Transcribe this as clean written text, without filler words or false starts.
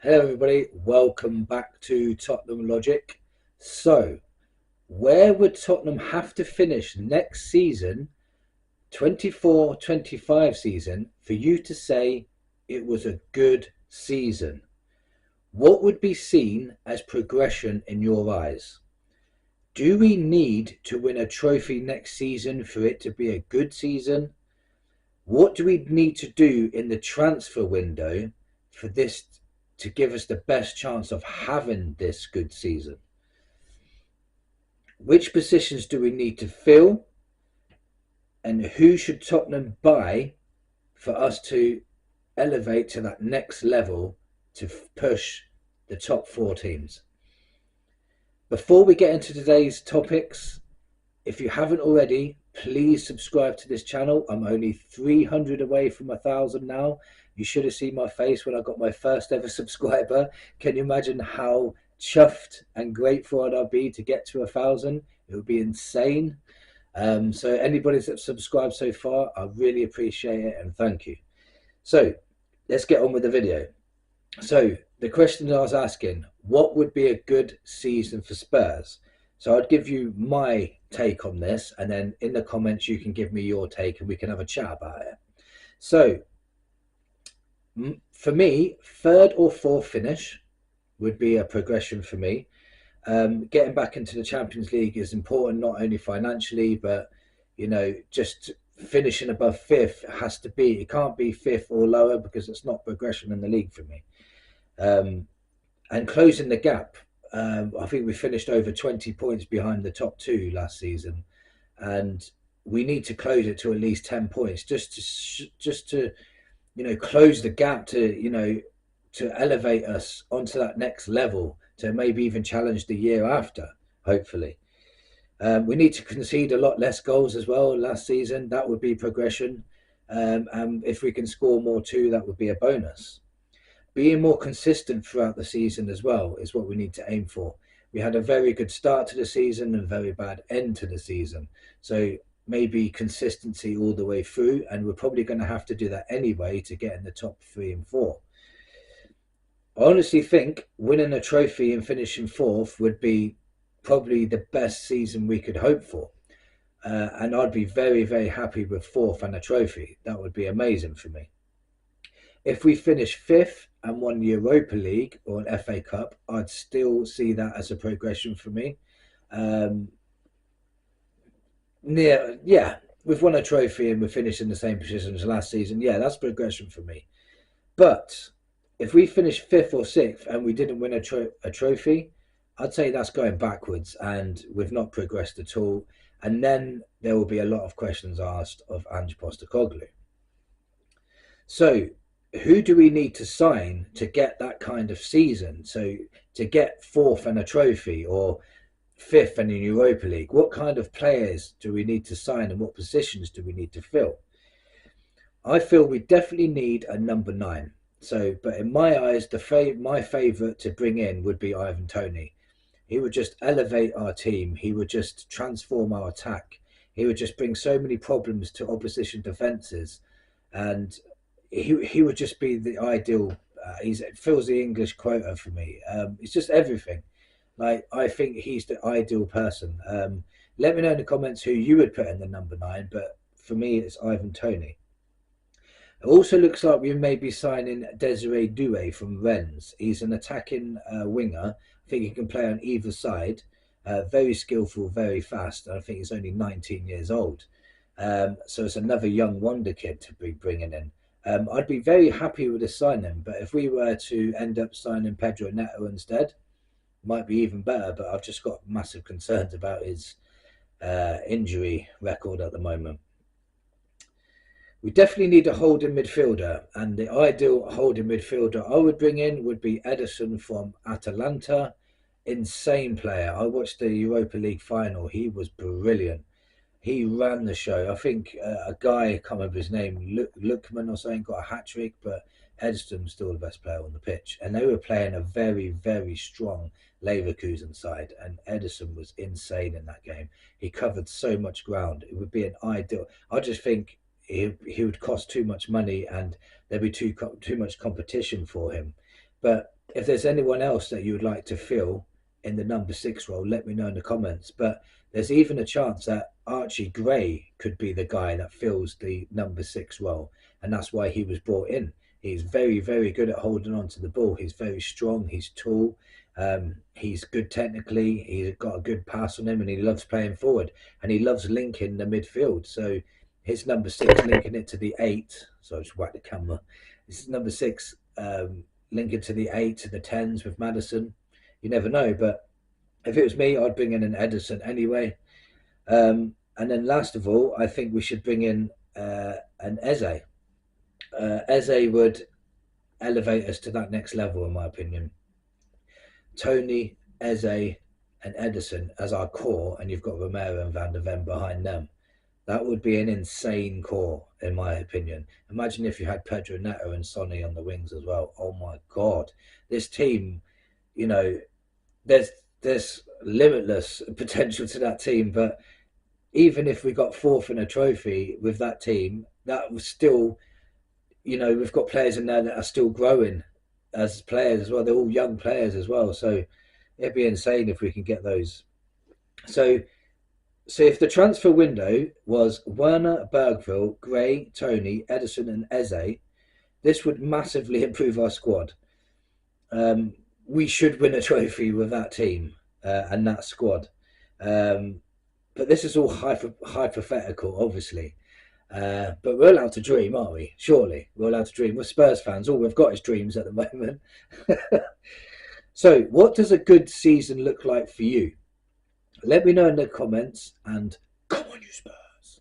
Hello, everybody. Welcome back to Tottenham Logic. So, where would Tottenham have to finish next season, 24-25 season, for you to say it was a good season? What would be seen as progression in your eyes? Do we need to win a trophy next season for it to be a good season? What do we need to do in the transfer window for this to give us the best chance of having this good season? Which positions do we need to fill, and who should Tottenham buy for us to elevate to that next level to push the top four teams? Before we get into today's topics, if you haven't already, please subscribe to this channel. I'm only 300 away from 1,000 now. You should have seen my face when I got my first ever subscriber. Can you imagine how chuffed and grateful I'd be to get to 1,000? It would be insane. So anybody that's subscribed so far, I really appreciate it and thank you. So let's get on with the video. So the question I was asking, what would be a good season for Spurs? So I'd give you my take on this, and then in the comments you can give me your take and we can have a chat about it. So for me, third or fourth finish would be a progression for me. Getting back into the Champions League is important, not only financially, but just finishing above fifth has to be. It can't be fifth or lower because it's not progression in the league for me. And closing the gap. I think we finished over 20 points behind the top two last season, and we need to close it to at least 10 points just to close the gap to elevate us onto that next level, to maybe even challenge the year after, hopefully. We need to concede a lot less goals as well last season. That would be progression. And if we can score more too, that would be a bonus. Being more consistent throughout the season as well is what we need to aim for. We had a very good start to the season and a very bad end to the season. So maybe consistency all the way through, and we're probably going to have to do that anyway to get in the top 3 and 4. I honestly think winning a trophy and finishing fourth would be probably the best season we could hope for. And I'd be very, very happy with fourth and a trophy. That would be amazing for me. If we finish fifth and won the Europa League or an FA Cup, I'd still see that as a progression for me. We've won a trophy and we're finishing the same position as last season. Yeah, that's progression for me. But if we finish fifth or sixth and we didn't win a trophy, I'd say that's going backwards and we've not progressed at all. And then there will be a lot of questions asked of Ange Postecoglou. So who do we need to sign to get that kind of season? So to get fourth and a trophy, or fifth and in Europa League, what kind of players do we need to sign and what positions do we need to fill? I feel we definitely need a number 9. So, but in my eyes, my favourite to bring in would be Ivan Toney. He would just elevate our team. He would just transform our attack. He would just bring so many problems to opposition defences, and he would just be the ideal. He fills the English quota for me. It's just everything. Like, I think he's the ideal person. Let me know in the comments who you would put in the number 9, but for me, it's Ivan Toney. It also looks like we may be signing Desiree Doué from Rennes. He's an attacking winger. I think he can play on either side. Very skillful, very fast. And I think he's only 19 years old. So it's another young wonder kid to be bringing in. I'd be very happy with this signing, but if we were to end up signing Pedro Neto instead, might be even better. But I've just got massive concerns about his injury record at the moment. We definitely need a holding midfielder, and the ideal holding midfielder I would bring in would be Ederson from Atalanta. Insane player. I watched the Europa League final. He was brilliant. He ran the show. I think a guy, I can't remember his name, Lookman or something, got a hat-trick, but Ederson's still the best player on the pitch. And they were playing a very, very strong Leverkusen side, and Ederson was insane in that game. He covered so much ground. It would be an ideal. I just think he would cost too much money and there'd be too much competition for him. But if there's anyone else that you would like to fill in the number 6 role, let me know in the comments. But there's even a chance that Archie Gray could be the guy that fills the number 6 role, and that's why he was brought in. He's very, very good at holding on to the ball. He's very strong. He's tall. He's good technically. He's got a good pass on him, and he loves playing forward. And he loves linking the midfield. So his number 6 linking it to the 8. So I just whacked the camera. This is number 6. Linking to the 8 to the 10s with Madison. You never know, but if it was me, I'd bring in an Edison anyway. And then last of all, I think we should bring in an Eze. Eze would elevate us to that next level, in my opinion. Tony, Eze, and Edison as our core, and you've got Romero and Van der Ven behind them. That would be an insane core, in my opinion. Imagine if you had Pedro Neto and Sonny on the wings as well. Oh my God, this team, you know, there's limitless potential to that team. But even if we got fourth in a trophy with that team, that was still, we've got players in there that are still growing as players as well. They're all young players as well. So it'd be insane if we can get those. So if the transfer window was Werner, Bergville, Gray, Tony, Edison, and Eze, this would massively improve our squad. We should win a trophy with that team and that squad. But this is all hypothetical, obviously. But we're allowed to dream, aren't we? Surely we're allowed to dream. We're Spurs fans. All we've got is dreams at the moment. So, what does a good season look like for you? Let me know in the comments, and come on, you Spurs.